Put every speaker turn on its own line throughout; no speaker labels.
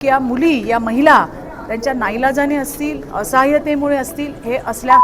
या मुली या महिला त्यांच्या नाईलाजाने असतील, असहाय्यतेमुळे असतील, हे असल्या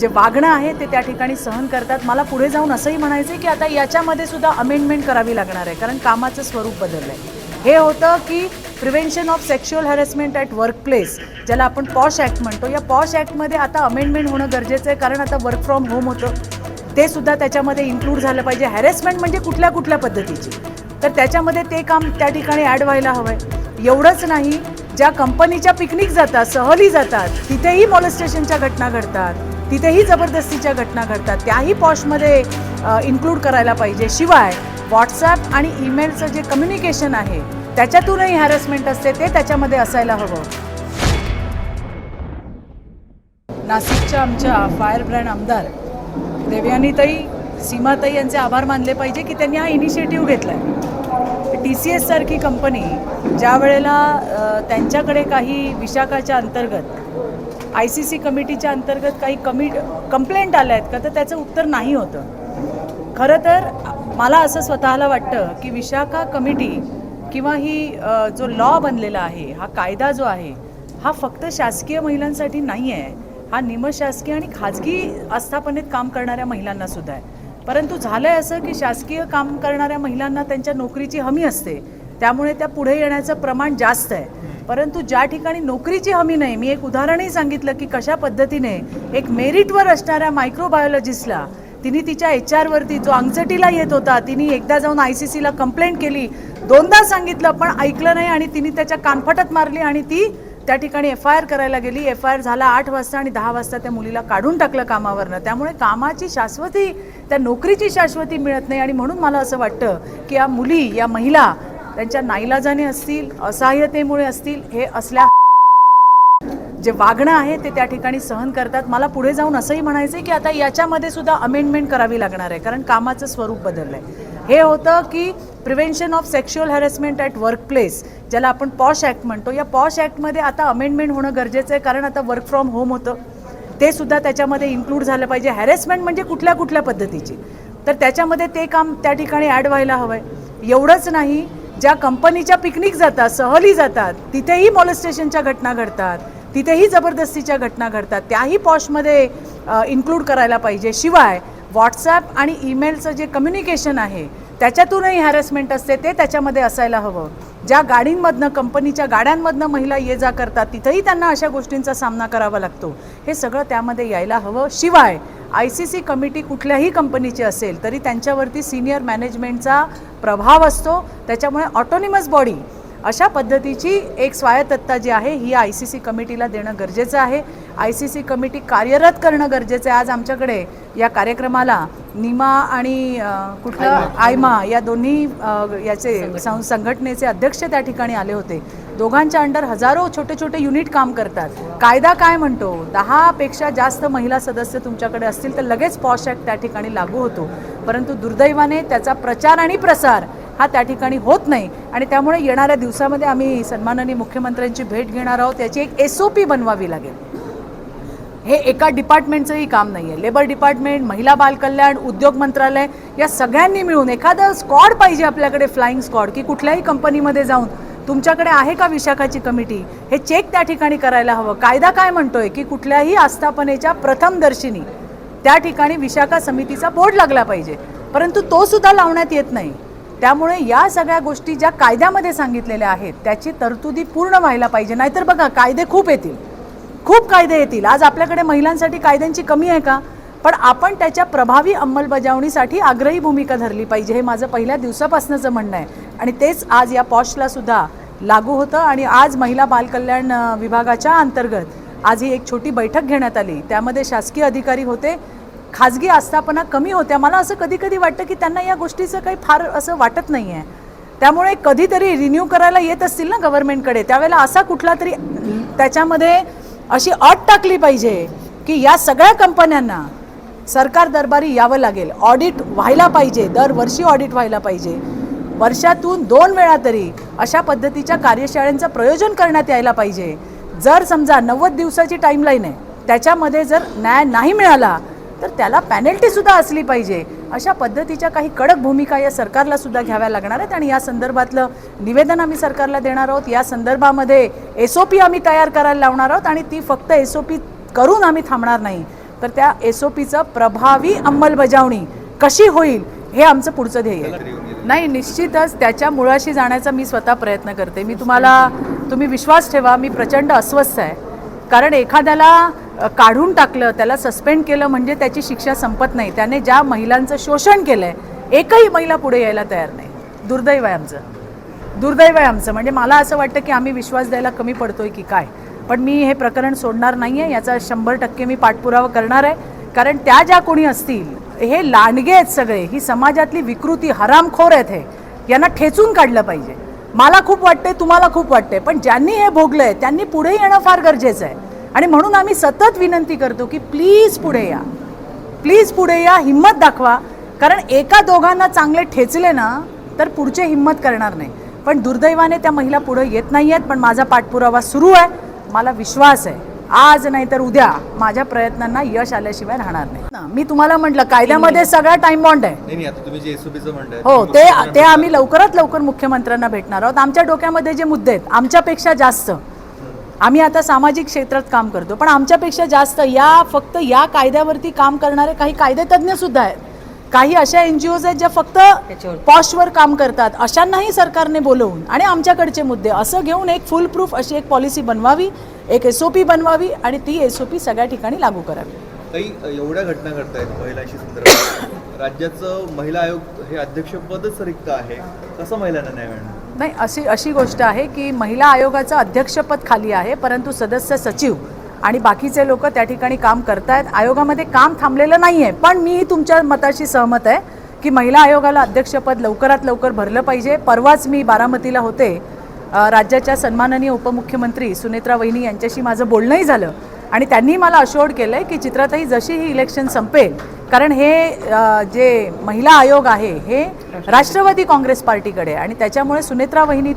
जे वागणं आहे ते त्या ठिकाणी सहन करतात। मला पुढे जाऊन असंही म्हणायचं की आता याच्यामध्ये सुद्धा अमेंडमेंट करावी लागणार आहे, कारण कामाचं स्वरूप बदललंय। हे होतं की prevention of sexual harassment at workplace, ज्याला आपण पॉश ॲक्ट म्हणतो, या पॉश ॲक्टमध्ये आता अमेंडमेंट होणं गरजेचं आहे, कारण आता वर्क फ्रॉम होम होतं, ते सुद्धा त्याच्यामध्ये इन्क्लूड झालं पाहिजे। हॅरेसमेंट म्हणजे कुठल्या कुठल्या पद्धतीची, तर त्याच्यामध्ये ते काम त्या ठिकाणी ॲड व्हायला हवं आहे। एवढंच नाही, ज्या कंपनीच्या पिकनिक जातात, सहली जातात, तिथेही मॉलेस्टेशनच्या घटना घडतात, तिथेही जबरदस्तीच्या घटना घडतात, त्याही पॉशमध्ये इन्क्लूड करायला पाहिजे। शिवाय व्हॉट्सॲप आणि ईमेलचं जे कम्युनिकेशन आहे त्याच्यातूनही हॅरेसमेंट असते, ते त्याच्यामध्ये असायला हवं। नाशिकच्या आमच्या फायर ब्रँड आमदार देवयानीताई, सीमाताई यांचे आभार मानले पाहिजे की त्यांनी हा इनिशिएटिव्ह घेतला आहे। TCS सारखी कंपनी ज्या वेळेला त्यांच्याकडे काही विशाखाच्या अंतर्गत ICC कमिटीच्या अंतर्गत काही कंप्लेंट आल्या आहेत का, तर त्याचं उत्तर नाही होतं। खरं तर मला असं स्वतःला वाटतं की विशाखा कमिटी किंवा ही जो लॉ बनलेला आहे, हा कायदा जो आहे, हा फक्त शासकीय महिलांसाठी नाही आहे, हा निमशासकीय आणि खाजगी आस्थापनेत काम करणाऱ्या महिलांना सुद्धा आहे। परंतु झालं आहे असं की शासकीय काम करणाऱ्या महिलांना त्यांच्या नोकरीची हमी असते, त्यामुळे त्या पुढे येण्याचं प्रमाण जास्त आहे। परंतु ज्या ठिकाणी नोकरीची हमी नाही, मी एक उदाहरणही सांगितलं की कशा पद्धतीने एक मेरिटवर असणाऱ्या मायक्रोबायोलॉजिस्टला तिने तिच्या HR वरती जो अंगचटीला येत होता, तिने एकदा जाऊन ICCला कंप्लेंट केली, दोनदा सांगितलं पण ऐकलं नाही, आणि तिने त्याच्या कानफटात मारली आणि ती त्या ठिकाणी FIR करायला गेली। FIR झाला 8 वाजता आणि 10 वाजता त्या मुलीला काढून टाकलं कामावरनं। त्यामुळे कामाची शाश्वती, त्या नोकरीची शाश्वती मिळत नाही, आणि म्हणून मला असं वाटतं की या मुली या महिला त्यांच्या नाईलाजाने असतील, असहाय्यतेमुळे असतील, हे असल्या जे वागणं आहे ते त्या ठिकाणी सहन करतात। मला पुढे जाऊन असंही म्हणायचं की आता याच्यामध्ये सुद्धा अमेंडमेंट करावी लागणार आहे, कारण कामाचं स्वरूप बदललंय। हे होतं की prevention of sexual harassment at workplace, ज्याला आपण पॉश ॲक्ट म्हणतो, या पॉश ॲक्टमध्ये आता अमेंडमेंट होणं गरजेचं आहे, कारण आता वर्क फ्रॉम होम होतं, ते सुद्धा त्याच्यामध्ये इन्क्लूड झालं पाहिजे। हॅरेसमेंट म्हणजे कुठल्या कुठल्या पद्धतीची, तर त्याच्यामध्ये ते काम त्या ठिकाणी ॲड व्हायला हवं आहे। एवढंच नाही, ज्या कंपनीच्या पिकनिक जातात, सहली जातात, तिथेही मॉलेस्टेशनच्या घटना घडतात, तिथेही जबरदस्तीच्या घटना घडतात, त्याही पॉशमध्ये इन्क्लूड करायला पाहिजे। शिवाय व्हॉट्सॲप आणि ईमेलचं जे कम्युनिकेशन आहे त्याच्यातूनही हॅरेसमेंट असते, ते त्याच्यामध्ये असायला हवं। ज्या गाडींमधनं, कंपनीच्या गाड्यांमधनं महिला ये जा करतात, तिथंही त्यांना अशा गोष्टींचा सामना करावा लागतो, हे सगळं त्यामध्ये यायला हवं। शिवाय ICC कमिटी कुठल्याही कंपनीची असेल तरी त्यांच्यावरती सिनियर मॅनेजमेंटचा प्रभाव असतो, त्याच्यामुळे ऑटोनॉमस बॉडी अशा पद्धतीची एक स्वायत्तता जी आहे ही ICC कमिटीला देणं गरजेचं आहे। ICC कमिटी कार्यरत करणं गरजेचं आहे। आज आमच्याकडे या कार्यक्रमाला निमा आणि कुठलं आयमा या दोन्ही याचे संघटनेचे अध्यक्ष त्या ठिकाणी आले होते। दोघांच्या अंडर हजारो छोटे छोटे युनिट काम करतात। कायदा काय म्हणतो, 10 पेक्षा जास्त महिला सदस्य तुमच्याकडे असतील तर लगेच पॉश ॲक्ट त्या ठिकाणी लागू होतो, परंतु दुर्दैवाने त्याचा प्रचार आणि प्रसार हा त्या ठिकाणी होत नाही, आणि त्यामुळे येणाऱ्या दिवसामध्ये आम्ही सन्माननीय मुख्यमंत्र्यांची भेट घेणार आहोत। त्याची एक SOP बनवावी लागेल। हे एका डिपार्टमेंटचंही काम नाही आहे, लेबर डिपार्टमेंट, महिला बाल कल्याण, उद्योग मंत्रालय या सगळ्यांनी मिळून एखादं स्क्वॉड पाहिजे आपल्याकडे, फ्लाइंग स्क्वॉड, की कुठल्याही कंपनीमध्ये जाऊन तुमच्याकडे आहे का विशाखाची कमिटी, हे चेक त्या ठिकाणी करायला हवं। कायदा काय म्हणतोय की कुठल्याही आस्थापनेच्या प्रथमदर्शिनी त्या ठिकाणी विशाखा समितीचा बोर्ड लागला पाहिजे, परंतु तो सुद्धा लावण्यात येत नाही। त्यामुळे या सगळ्या गोष्टी ज्या कायद्यामध्ये सांगितलेल्या आहेत त्याची तरतुदी पूर्ण व्हायला पाहिजे, नाहीतर बघा कायदे खूप येतील, खूप कायदे येतील। आज आपल्याकडे महिलांसाठी कायद्यांची कमी आहे का, पण आपण त्याच्या प्रभावी अंमलबजावणीसाठी आग्रही भूमिका धरली पाहिजे, हे माझं पहिल्या दिवसापासूनचं म्हणणं आहे, आणि तेच आज या पॉशला सुद्धा लागू होतं। आणि आज महिला बाल कल्याण विभागाच्या अंतर्गत आज ही एक छोटी बैठक घेण्यात आली, त्यामध्ये शासकीय अधिकारी होते, खाजगी आस्थापना कमी होत्या। मला असं कधी कधी वाटतं की त्यांना या गोष्टीचं काही फार असं वाटत नाही आहे, त्यामुळे कधीतरी रिन्यू करायला येत असतील ना गव्हर्नमेंटकडे, त्यावेळेला असा कुठला तरी त्याच्यामध्ये अशी अट टाकली पाहिजे की या सगळ्या कंपन्यांना सरकार दरबारी यावं लागेल, ऑडिट व्हायला पाहिजे, दरवर्षी ऑडिट व्हायला पाहिजे, वर्षातून 2 वेळा तरी अशा पद्धतीच्या कार्यशाळांचं प्रयोजन करण्यात यायला पाहिजे। जर समजा 90 दिवसाची टाईमलाईन आहे, त्याच्यामध्ये जर न्याय नाही मिळाला तर त्याला पेनल्टीसुद्धा असली पाहिजे. अशा पद्धतीच्या काही कडक भूमिका या सरकारला सुद्धा घ्याव्या लागणार आहेत आणि या संदर्भातलं निवेदन आम्ही सरकारला देणार आहोत. या संदर्भामध्ये SOP आम्ही तयार करायला लावणार आहोत आणि ती फक्त SOP करून आम्ही थांबणार नाही, तर त्या SOPचं प्रभावी अंमलबजावणी कशी होईल हे आमचं पुढचं ध्येय आहे. नाही, निश्चितच त्याच्या मुळाशी जाण्याचा मी स्वतः प्रयत्न करते. तुम्ही विश्वास ठेवा, मी प्रचंड अस्वस्थ आहे. कारण एखाद्याला काढून टाकलं, त्याला सस्पेंड केलं म्हणजे त्याची शिक्षा संपत नाही. त्याने ज्या महिलांचं शोषण केलं आहे, एकही महिला पुढे यायला तयार नाही. दुर्दैव आहे आमचं. म्हणजे मला असं वाटतं की आम्ही विश्वास द्यायला कमी पडतोय की काय. पण मी हे प्रकरण सोडणार नाही आहे, याचा 100% मी पाठपुरावा करणार आहे. कारण त्या ज्या कोणी असतील, हे लांडगे आहेत सगळे, ही समाजातली विकृती, हरामखोर आहेत, हे यांना ठेचून काढलं पाहिजे. मला खूप वाटते, तुम्हाला खूप वाटते, पण ज्यांनी हे भोगलंय त्यांनी पुढे येणं फार गरजेचं आहे. आणि म्हणून आम्ही सतत विनंती करतो की प्लीज पुढे या, हिम्मत दाखवा. कारण एका दोघांना चांगले ठेचले ना तर पुढचे हिम्मत करणार नाही. पण दुर्दैवाने त्या महिला पुढे येत नाही आहेत. पण माझा पाठपुरावा सुरू आहे. मला विश्वास आहे आज नाही तर उद्या माझ्या प्रयत्नांना यश आल्याशिवाय राहणार नाही. मी तुम्हाला म्हटलं कायद्यामध्ये सगळा टाइम बॉन्ड आहे. हो, ते आम्ही लवकरात लवकर मुख्यमंत्र्यांना भेटणार आहोत. आमच्या डोक्यामध्ये जे मुद्दे आहेत, आमच्यापेक्षा जास्त, आम्ही आता सामाजिक क्षेत्रात काम करतो, पण आमच्यापेक्षा जास्त फक्त या कायद्यावरती काम करणारे काही कायदेतज्ञ सुद्धा आहेत. काही अशा NGOज आहेत ज्या फक्त पॉशवर काम करतात. अशांनाही सरकारने बोलवून आणि आमच्याकडचे मुद्दे असं घेऊन एक फुल प्रूफ अशी एक पॉलिसी बनवावी, एक SOP बनवावी आणि ती SOP सगळ्या ठिकाणी लागू करावी.
काही एवढ्या घटना घडत आहेत महिलांशी संदर्भात, राज्याचं महिला आयोग हे अध्यक्षपदच रिक्त आहे, कसं महिलांना न्याय मिळणार?
नाही, अशी गोष्ट आहे की महिला आयोगाचं अध्यक्षपद खाली आहे, परंतु सदस्य सचिव आणि बाकीचे लोक त्या ठिकाणी काम करतायत. आयोगामध्ये काम थांबलेलं नाही आहे. पण मी तुमच्या मताशी सहमत आहे की महिला आयोगाला अध्यक्षपद लवकरात लवकर भरलं पाहिजे. परवाच मी बारामतीला होते. राज्याच्या सन्माननीय उपमुख्यमंत्री सुनेत्रा वहिनी यांच्याशी माझं बोलणंही झालं आणि त्यांनी मला अशोर्ड केलं आहे की चित्राताई जशी ही इलेक्शन संपेल, कारण हे जे महिला आयोग आहे हे राष्ट्रवादी काँग्रेस पार्टीकडे आणि त्याच्यामुळे सुनेत्रा वहिनी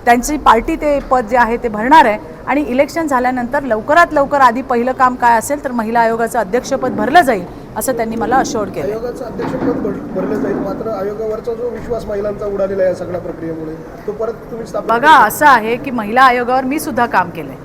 त्यांची पार्टी ते पद जे आहे ते भरणार आहे आणि इलेक्शन झाल्यानंतर लवकरात लवकर आधी पहिलं काम काय असेल तर महिला आयोगाचं अध्यक्षपद भरलं जाईल असं त्यांनी मला अशोर्ड केलं.
आयोगाचं अध्यक्षपद भरलं जाईल, मात्र आयोगावरचा जो विश्वास महिलांचा उडालेला आहे या सगळ्या प्रक्रियेमुळे तो परत तुम्ही
बघा, असं आहे की महिला आयोगावर मी सुद्धा काम केलंय.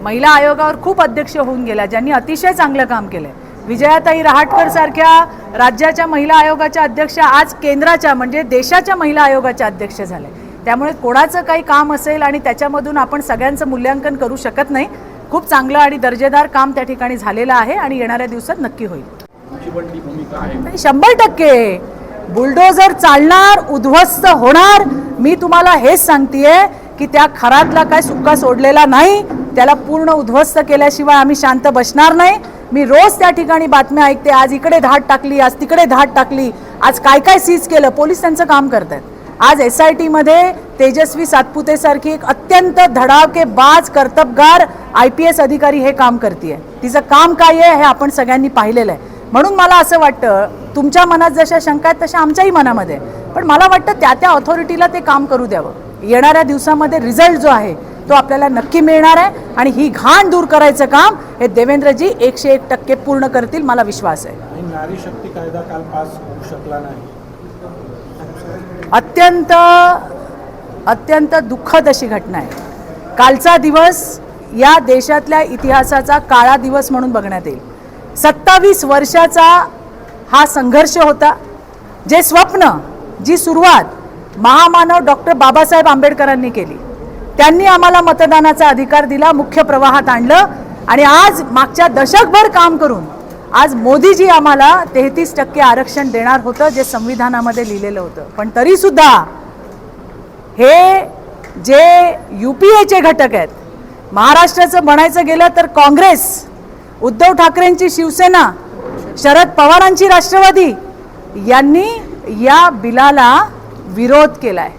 महिला आयोगावर खूप अध्यक्ष होऊन गेल्या ज्यांनी अतिशय चांगलं काम केलंय. विजयाताई रहाटकर सारख्या राज्याच्या महिला आयोगाच्या अध्यक्ष आज केंद्राच्या म्हणजे देशाच्या महिला आयोगाच्या अध्यक्ष झाले. त्यामुळे कोणाचं काही काम असेल आणि त्याच्यामधून आपण सगळ्यांचं मूल्यांकन करू शकत नाही. खूप चांगलं आणि दर्जेदार काम त्या ठिकाणी झालेलं आहे आणि येणाऱ्या दिवसात नक्की होईल. 100% बुलडोझर चालणार, उद्ध्वस्त होणार. मी तुम्हाला हेच सांगतेय की त्या खरातला काय सुक्का सोडलेला नाही, त्याला पूर्ण उद्ध्वस्त केल्याशिवाय आम्ही शांत बसणार नाही. मी रोज त्या ठिकाणी बातम्या ऐकते, आज इकडे धाड टाकली, आज तिकडे धाड टाकली, आज काय सीज केलं. पोलीस त्यांचं काम करतात. आज SIT मध्ये तेजस्वी सातपुते सारखी एक अत्यंत धडाकेबाज कर्तबगार IPS अधिकारी हे काम करते. तिचं काम काय आहे हे आपण सगळ्यांनी पाहिलेलं आहे. म्हणून मला असं वाटतं, तुमच्या मनात जशा शंका आहेत तशा आमच्याही मनामध्ये, पण मला वाटतं त्या ऑथॉरिटीला ते काम करू द्यावं. येणाऱ्या दिवसामध्ये रिझल्ट जो आहे तो आपल्याला नक्की मिळणार आहे आणि ही घाण दूर करायचं काम हे देवेंद्रजी 101% पूर्ण करतील, मला विश्वास आहे.
नारी शक्ती कायदा काल पास होऊ शकला नाही.
अत्यंत दुःखद अशी घटना आहे. कालचा दिवस या देशातल्या इतिहासाचा काळा दिवस म्हणून बघण्यात येईल. 27 वर्षाचा हा संघर्ष होता. जे स्वप्न, जी सुरुवात महामानव डॉक्टर बाबासाहेब आंबेडकरांनी केली, त्यांनी आम्हाला मतदानाचा अधिकार दिला, मुख्य प्रवाहात आणलं आणि आज मागच्या दशकभर काम करून आज मोदीजी आम्हाला 33% आरक्षण देणार होतं, जे संविधानामध्ये लिहिलेलं होतं. पण तरीसुद्धा हे जे UPAचे घटक आहेत, महाराष्ट्राचं म्हणायचं गेलं तर काँग्रेस, उद्धव ठाकरेंची शिवसेना, शरद पवारांची राष्ट्रवादी यांनी या बिलाला विरोध केलाय.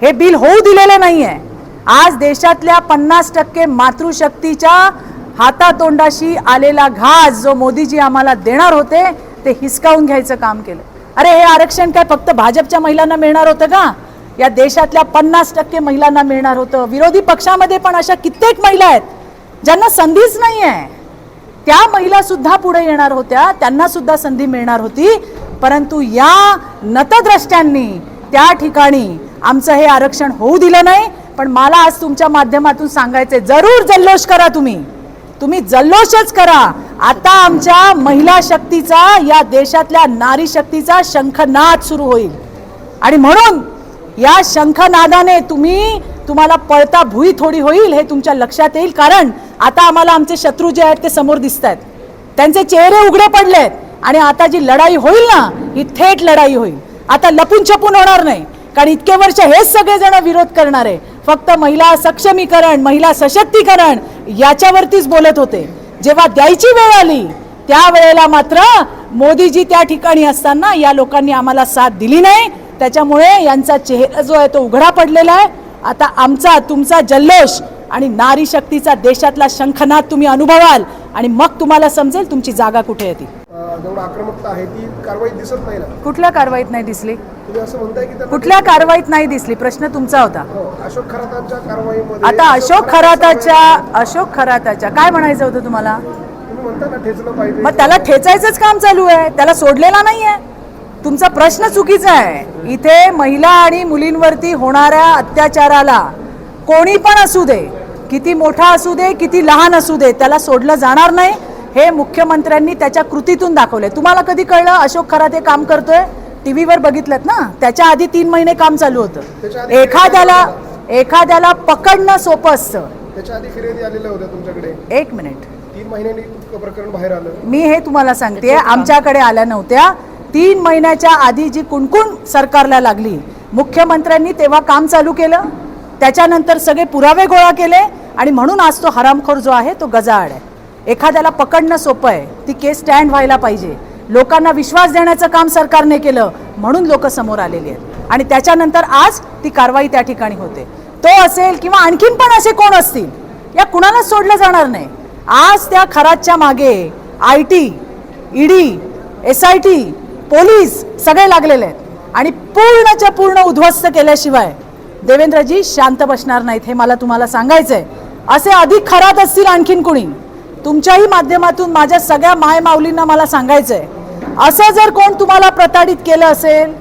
हे बिल होऊ दिलेलं नाही आहे. आज देशातल्या 50% मातृशक्तीच्या हातातोंडाशी आलेला घास जो मोदीजी आम्हाला देणार होते ते हिसकावून घ्यायचं काम केलं. अरे हे आरक्षण काय फक्त भाजपच्या महिलांना मिळणार होतं का? या देशातल्या 50% महिलांना मिळणार होतं. विरोधी पक्षामध्ये पण अशा कित्येक महिला आहेत ज्यांना संधीच नाही आहे. त्या महिला सुद्धा पुढे येणार होत्या, त्यांना सुद्धा संधी मिळणार होती. परंतु या नतद्रष्ट्यांनी त्या ठिकाणी आमचं हे आरक्षण होऊ दिलं नाही. पण मला आज तुमच्या माध्यमातून सांगायचंय, जरूर जल्लोष करा, तुम्ही जल्लोषच करा. आता आमच्या महिला शक्तीचा, या देशातल्या नारी शक्तीचा शंखनाद सुरू होईल. आणि म्हणून या शंखनादाने तुम्हाला पळता भुई थोडी होईल हे तुमच्या लक्षात येईल. कारण आता आम्हाला आमचे शत्रू जे आहेत ते समोर दिसत आहेत, त्यांचे चेहरे उघडे पडलेत. आणि आता जी लढाई होईल ना, ही थेट लढाई होईल. आता लपून छपून होणार नाही. कारण इतके वर्ष हेच सगळेजण विरोध करणारे फक्त महिला सक्षमीकरण, महिला सशक्तीकरण याच्यावरतीच बोलत होते. जेव्हा द्यायची वेळ आली त्यावेळेला मात्र मोदीजी त्या ठिकाणी असताना या लोकांनी आम्हाला साथ दिली नाही. त्याच्यामुळे यांचा चेहरा जो आहे तो उघडा पडलेला आहे. आता आमचा तुमचा जल्लोष आणि नारी शक्तीचा देशातला शंखनाद तुम्ही अनुभवाल आणि मग तुम्हाला समजेल तुमची जागा कुठे येते.
जेवढं आक्रमकता आहे ती कारवाई दिसत नाही ना.
कुठल्या कारवाईत नाही दिसली?
तुम्ही असं म्हणताय की त्यांना
कुठल्या कारवाईत नाही दिसली? प्रश्न तुमचा होता.
अशोक खरातांच्या कारवाईमध्ये
आता अशोक खराताच्या काय म्हणायचं होतं तुम्हाला?
तुम्ही म्हणता ना ठेचलं पाहिजे,
मग त्याला ठेचायचंच काम चालू आहे, त्याला सोडलेला नाहीये. तुमचा प्रश्न चुकीचा आहे. इथे महिला आणि मुलींवरती होणाऱ्या अत्याचाराला कोणी पण असू दे, किती मोठा असू दे, किती लहान असू दे, त्याला सोडलं जाणार नाही. हे मुख्यमंत्र्यांनी त्याच्या कृतीतून दाखवलंय. तुम्हाला कधी कळलं अशोक खराते काम करतोय? टीव्हीवर बघितलं ना. त्याच्या आधी 3 महिने काम चालू होतं. एखाद्याला पकडणं सोपं असतं.
त्याच्या आधी फिर्यादी आलेल्या होत्या तुमच्याकडे.
1 मिनिट,
3 महिन्यांनी प्रकरण बाहेर आलं.
मी हे तुम्हाला सांगते, आमच्याकडे आल्या नव्हत्या. 3 महिन्याच्या आधी जी कुणकुण सरकारला लागली, मुख्यमंत्र्यांनी तेव्हा काम चालू केलं. त्याच्यानंतर सगळे पुरावे गोळा केले आणि म्हणून आज तो हरामखोर जो आहे तो गजाआड आहे. एखाद्याला पकडणं सोपं आहे, ती केस स्टँड व्हायला पाहिजे. लोकांना विश्वास देण्याचं काम सरकारने केलं म्हणून लोक समोर आलेली आहेत आणि त्याच्यानंतर आज ती कारवाई त्या ठिकाणी होते. तो असेल किंवा आणखीन पण असे कोण असतील, या कुणालाच सोडलं जाणार नाही. आज त्या खरातच्या मागे IT, ED, SIT, पोलीस सगळे लागलेले आहेत आणि पूर्णच्या पूर्ण उद्ध्वस्त केल्याशिवाय देवेंद्रजी शांत बसणार नाहीत. हे मला तुम्हाला सांगायचंय. असे अधिक खरात असतील आणखीन कुणी, तुमच्याही माध्यमातून माझ्या सगळ्या मायमाऊलींना मला सांगायचंय, असं जर कोण तुम्हाला प्रताडित केलं असेल,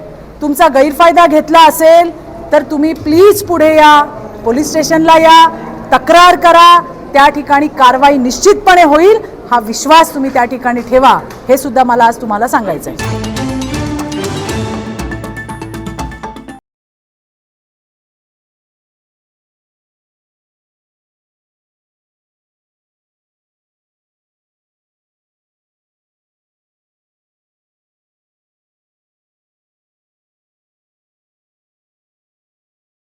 तुमचा गैरफायदा घेतला असेल, तर तुम्ही प्लीज पुढे या, पोलीस स्टेशनला या, तक्रार करा. त्या ठिकाणी कारवाई निश्चितपणे होईल. हा विश्वास तुम्ही त्या ठिकाणी ठेवा. हे सुद्धा मला आज तुम्हाला सांगायचं आहे.